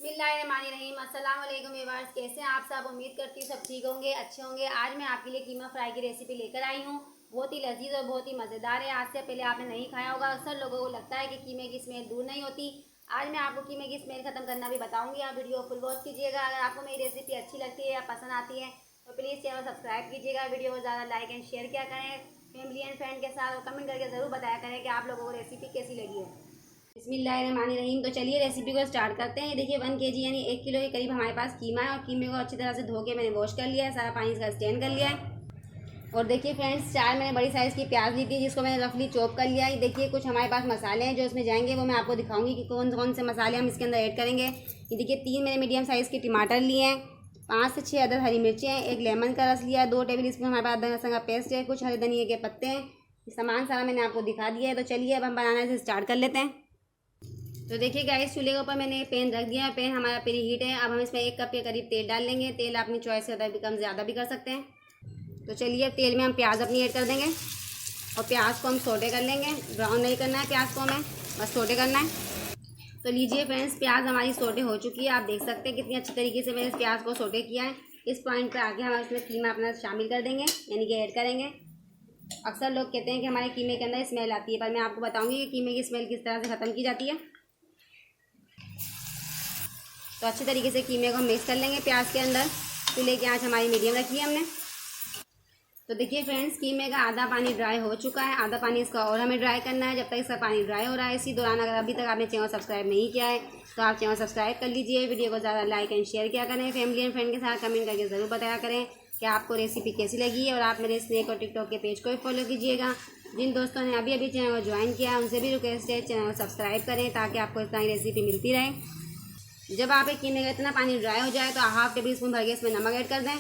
बिस्मिल्लाहिर्रहमानिर्रहीम। अस्सलाम वालेकुम व्यूअर्स, कैसे हैं आप सब। उम्मीद करती हूँ सब ठीक होंगे, अच्छे होंगे। आज मैं आपके लिए कीमा फ्राई की रेसिपी लेकर आई हूँ। बहुत ही लजीज और बहुत ही मज़ेदार है। आज से पहले आपने नहीं खाया होगा। अक्सर लोगों को लगता है कि कीमे की स्मेल दूर नहीं होती। आज मैं आपको कीमे की स्मेल ख़त्म करना भी बताऊँगी। आप वीडियो फुल वॉच कीजिएगा। अगर आपको मेरी रेसिपी अच्छी लगती है या पसंद आती है तो प्लीज़ चैनल सब्सक्राइब कीजिएगा। वीडियो को ज़्यादा लाइक एंड शेयर किया करें फैमिली एंड फ्रेंड के साथ, और कमेंट करके ज़रूर बताया करें कि आप लोगों को रेसिपी कैसी लगी है। बिस्मिल्लाहिर्रहमानिर्रहीम। तो चलिए रेसिपी को स्टार्ट करते हैं। ये देखिए 1 kg यानी 1 किलो के करीब हमारे पास कीमा है, और कीमे को अच्छी तरह से धो के मैंने वॉश कर लिया है, सारा पानी इसका स्टेन कर लिया है। और देखिए फ्रेंड्स, 4 मैंने बड़ी साइज़ की प्याज ली थी, जिसको मैंने रफली चॉप कर लिया है। देखिए कुछ हमारे पास मसाले हैं जो इसमें जाएंगे, वो मैं आपको दिखाऊंगी कि कौन कौन से मसाले हम इसके अंदर ऐड करेंगे। ये देखिए 3 मैंने मीडियम साइज़ के टमाटर लिए हैं, 5 से 6 अदद हरी मिर्चें हैं, 1 लेमन का रस लिया है, 2 टेबल स्पून हमारे पास अदरक लहसुन का पेस्ट है, कुछ हरे धनिए के पत्ते हैं। सामान सारा मैंने आपको दिखा दिया है। तो चलिए अब हम बनाने से स्टार्ट कर लेते हैं। तो देखिए गाइस, चूल्हे के ऊपर मैंने पैन रख दिया है। पैन हमारा प्री हीट है। अब हम इसमें 1 कप के करीब तेल डाल लेंगे। तेल अपनी चॉइस से भी कम ज़्यादा भी कर सकते हैं। तो चलिए तेल में हम प्याज अपनी ऐड कर देंगे, और प्याज को हम सोटे कर लेंगे। ब्राउन नहीं करना है प्याज को हमें, बस सोटे करना है। तो लीजिए फ्रेंड्स, प्याज हमारी सोटे हो चुकी है। आप देख सकते हैं कितनी अच्छी तरीके से मैंने इस प्याज को सोटे किया है। इस पॉइंट पर आके हम इसमें कीमा अपना शामिल कर देंगे, यानी कि ऐड करेंगे। अक्सर लोग कहते हैं कि हमारे कीमे के अंदर स्मेल आती है, पर मैं आपको बताऊँगी कि कीमे की स्मेल किस तरह से ख़त्म की जाती है। तो अच्छी तरीके से कीमे को हम मिक्स कर लेंगे प्याज के अंदर। चूल्हे की आंच हमारी मीडियम रखी है हमने। तो देखिए फ्रेंड्स, कीमे का आधा पानी ड्राई हो चुका है, आधा पानी इसका और हमें ड्राई करना है। जब तक इसका पानी ड्राई हो रहा है, इसी दौरान अगर अभी तक आपने चैनल सब्सक्राइब नहीं किया है तो आप चैनल सब्सक्राइब कर लीजिए। वीडियो को ज़्यादा लाइक एंड शेयर किया करें फैमिली एंड फ्रेंड के साथ। कमेंट करके ज़रूर बताया करें कि आपको रेसिपी कैसी लगी है, और आप मेरे स्नैक और टिकटॉक के पेज को भी फॉलो कीजिएगा। जिन दोस्तों ने अभी अभी चैनल को ज्वाइन किया है उनसे भी रिक्वेस्ट है चैनल को सब्सक्राइब करें, ताकि आपको इस तरह की रेसिपी मिलती रहे। जब आप एक कीमे का इतना पानी ड्राई हो जाए तो 1/2 टेबल स्पून भर के इसमें नमक ऐड कर दें।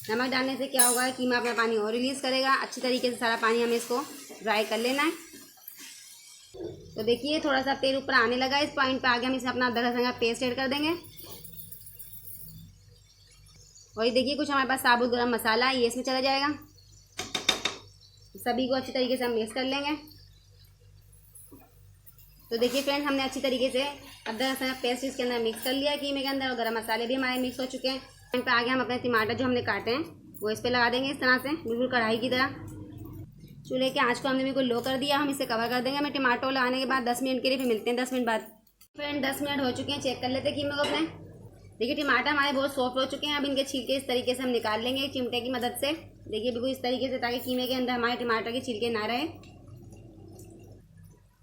नमक डालने से क्या होगा, कीमा अपना पानी और रिलीज़ करेगा। अच्छी तरीके से सारा पानी हमें इसको ड्राई कर लेना है। तो देखिए थोड़ा सा तेल ऊपर आने लगा। इस पॉइंट पे आगे हम इसमें अपना अदरक लहसुन का पेस्ट ऐड कर देंगे। और ये देखिए कुछ हमारे पास साबुत गरम मसाला है, ये इसमें चला जाएगा। सभी को अच्छी तरीके से हम मिक्स कर लेंगे। तो देखिए फ्रेंड्स, हमने अच्छी तरीके से अदरक लहसुन का पेस्ट इसके अंदर मिक्स कर लिया है कीमे के अंदर, और गरम मसाले भी हमारे मिक्स हो चुके हैं। पॉइंट पे आगे हम अपने टमाटर जो हमने काटे हैं वो इस पर लगा देंगे, इस तरह से बिल्कुल कढ़ाई की तरह। चूल्हे की आंच को हमने बिल्कुल लो कर दिया। हम इसे कवर कर देंगे हमें टमाटर लगाने के बाद 10 मिनट के लिए, फिर मिलते हैं 10 मिनट बाद। फ्रेंड 10 मिनट हो चुके हैं, चेक कर लेते हैं कीमे को अपने। देखिए टमाटर हमारे बहुत सॉफ्ट हो चुके हैं। अब इनके छिलके इस तरीके से हम निकाल लेंगे चिमटे की मदद से। देखिए बिल्कुल इस तरीके से, ताकि कीमे के अंदर हमारे टमाटर के छिलके ना रहे।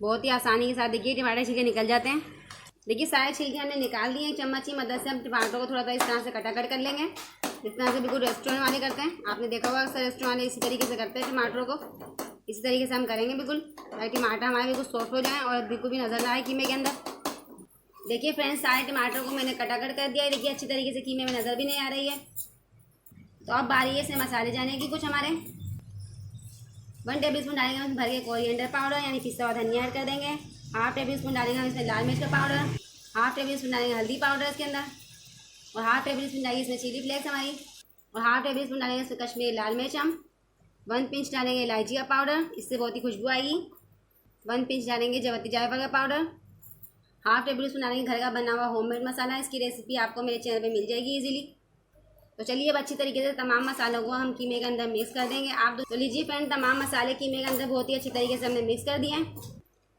बहुत ही आसानी के साथ देखिए टमाटर छिलके निकल जाते हैं। देखिए सारे छिलके हमने निकाल दिए। चम्मच की मदद से हम टमाटर को थोड़ा सा इस तरह से कटाकट कर लेंगे, इस तरह से बिल्कुल रेस्टोरेंट वाले करते हैं। आपने देखा होगा अक्सर रेस्टोरेंट वाले इसी तरीके से करते हैं टमाटरों को। इसी तरीके से हम करेंगे बिल्कुल, ताकि टमाटर हमारे बिल्कुल सॉफ्ट हो जाएँ और बिल्कुल भी नज़र ना आए कीमे के अंदर। देखिए फ्रेंड्स, सारे टमाटर को मैंने कटाकट कर दिया है। देखिए अच्छी तरीके से कीमे में नज़र भी नहीं आ रही है। तो अब बारी है इसमें मसाले जाने की। कुछ हमारे 1 टेबल स्पून डालेंगे हम भर के कोरिएंडर पाउडर, यानी पिसा हुआ धनिया ऐड कर देंगे। 1/2 टेबल स्पून डालेंगे हम इसमें लाल मिर्च का पाउडर, 1/2 टेबल स्पून डालेंगे हल्दी पाउडर इसके अंदर, और 1/2 टेबल स्पून डालेंगे इसमें चिली फ्लेक्स हमारी, और 1/2 टेबल स्पून डालेंगे इसमें कश्मीरी लाल मिर्च हम, 1 पिंच डालेंगे इलायची का पाउडर, इससे बहुत ही खुशबू आएगी। 1 पिंच डालेंगे जवती जायफल का पाउडर, 1/2 टेबल स्पून डालेंगे घर का बना हुआ होममेड मसाला। इसकी रेसिपी आपको मेरे चैनल पे मिल जाएगी इजीली। तो चलिए अब अच्छी तरीके से तमाम मसालों को हम कीमे के अंदर मिक्स कर देंगे। आप तो लीजिए फ्रेंड, तमाम मसाले कीमे के अंदर बहुत ही अच्छी तरीके से हमने मिक्स कर दिए हैं।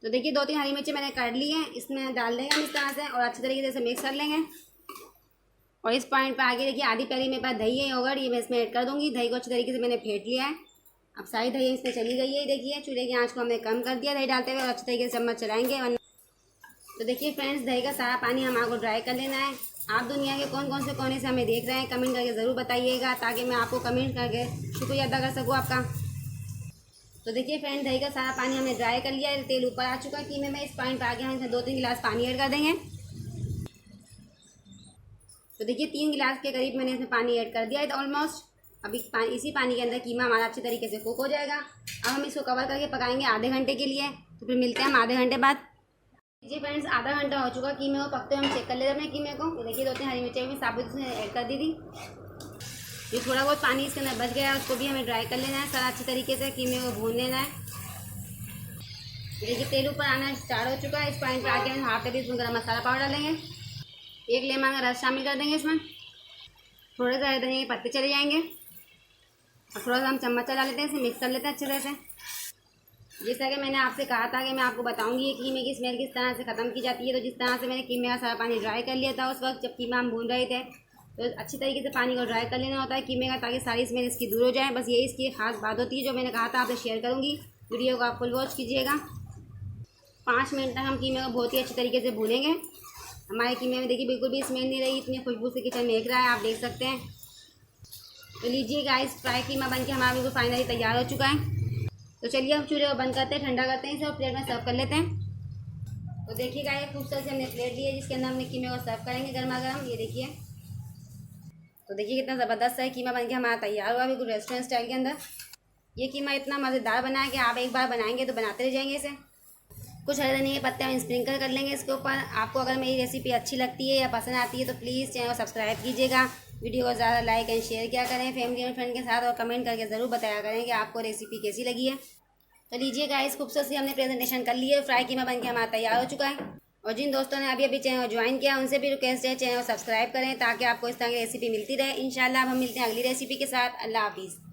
तो देखिए 2-3 हरी मिर्ची मैंने काट ली है, इसमें डाल देंगे हम इस तरह से, और अच्छी तरीके से मिक्स कर लेंगे। और इस पॉइंट पर आगे देखिए आधी प्याली मेरे पास दही है योगर्ट, ये मैं इसमें ऐड कर दूँगी। दही को अच्छी तरीके से मैंने फेंट लिया है। अब सारी दही इसमें चली गई है। देखिए चूल्हे की आँच को हमने कम कर दिया दही डालते हुए, और अच्छी तरीके से चम्मच चलाएँगे। तो देखिए फ्रेंड्स, दही का सारा पानी हम आपको ड्राई कर लेना है। आप दुनिया के कौन कौन से कोने से हमें देख रहे हैं कमेंट करके ज़रूर बताइएगा, ताकि मैं आपको कमेंट करके शुक्रिया अदा कर सकूँ आपका। तो देखिए फ्रेंड, दही का सारा पानी हमने ड्राई कर लिया है। तेल ऊपर आ चुका है कीमे में। इस पॉइंट पर आगे हम इसमें 2-3 गिलास पानी ऐड कर देंगे। तो देखिए 3 गिलास के करीब मैंने इसमें पानी ऐड कर दिया है ऑलमोस्ट। अभी इसी पानी के अंदर कीमा हमारा अच्छी तरीके से कुक हो जाएगा। अब हम इसको कवर करके पकाएंगे आधे घंटे के लिए। तो फिर मिलते हैं हम आधे घंटे बाद। जी फ्रेंड्स, आधा घंटा हो चुका कीमे को पकते हुए। हम चेक कर लेते हैं अपने कीमे को। देखिए 2-3 हरी मिर्ची भी साबुत इसमें ऐड कर दी थी। ये थोड़ा बहुत पानी इसके अंदर बच गया है, उसको भी हमें ड्राई कर लेना है सारा अच्छी तरीके से। कीमे को भून लेना है। देखिए तेल ऊपर आना स्टार्ट हो चुका है। इस पॉइंट पर आके हम 1/2 टेबल स्पून गरम मसाला पाउडर डालेंगे। 1 लेमन का रस शामिल कर देंगे इसमें। थोड़े से हरे धनिया के पत्ते चले जाएंगे और थोड़ा सा हम चम्मच चला लेते हैं, इसे मिक्स कर लेते हैं अच्छे तरह से। जैसा कि मैंने आपसे कहा था कि मैं आपको बताऊंगी ये कीमे की स्मेल किस तरह से ख़त्म की जाती है। तो जिस तरह से मैंने कीमे का सारा पानी ड्राई कर लिया था उस वक्त जब कीमा हम भून रहे थे, तो अच्छी तरीके से पानी को ड्राई कर लेना होता है कीमे का, ताकि सारी स्मेल इसकी दूर हो जाए। बस यही इसकी खास बात होती है जो मैंने कहा था आपसे शेयर करूँगी। वीडियो को आप फुल वॉच कीजिएगा। 5 मिनट तक हम कीमे को बहुत ही अच्छी तरीके से भूनेंगे। हमारे कीमे में देखिए बिल्कुल भी स्मेल नहीं रही, इतनी खुशबू से किचन महक रहा है, आप देख सकते हैं। तो लीजिए गाइस, फ्राई कीमा बनके हमारा बिल्कुल फाइनली तैयार हो चुका है। तो चलिए हम चूल्हे को बंद करते हैं, ठंडा करते हैं इसे और प्लेट में सर्व कर लेते हैं। तो देखिए गाइस, खूबसूरत से हमने प्लेट ली है जिसके अंदर हमने कीमे को सर्व करेंगे गर्मा गर्म। ये देखिए, तो देखिए कितना ज़बरदस्त है कीमा बनके हमारा तैयार हुआ बिल्कुल रेस्टोरेंट स्टाइल के अंदर। ये कीमा इतना मज़ेदार बना है कि आप एक बार बनाएंगे तो बनाते रह जाएंगे इसे। कुछ हरे धनिया के पत्ते हम स्प्रिंकल कर लेंगे इसके ऊपर। आपको अगर मेरी रेसिपी अच्छी लगती है या पसंद आती है तो प्लीज़ चैनल को सब्सक्राइब कीजिएगा। वीडियो को ज़्यादा लाइक एंड शेयर किया करें फैमिली और फ्रेंड के साथ, और कमेंट करके ज़रूर बताया करें कि आपको रेसिपी कैसी लगी है। तो लीजिए गाइस, खूबसूरत से हमने प्रेजेंटेशन कर ली है, फ्राई कीमा बनके हमारा तैयार हो चुका है। और जिन दोस्तों ने अभी अभी चैनल ज्वाइन किया उनसे भी रिक्वेस्ट है चैनल को सब्सक्राइब करें ताकि आपको इस तरह की रेसिपी मिलती रहे। इंशाल्लाह अब हम मिलते हैं अगली रेसिपी के साथ। अल्लाह हाफिज़।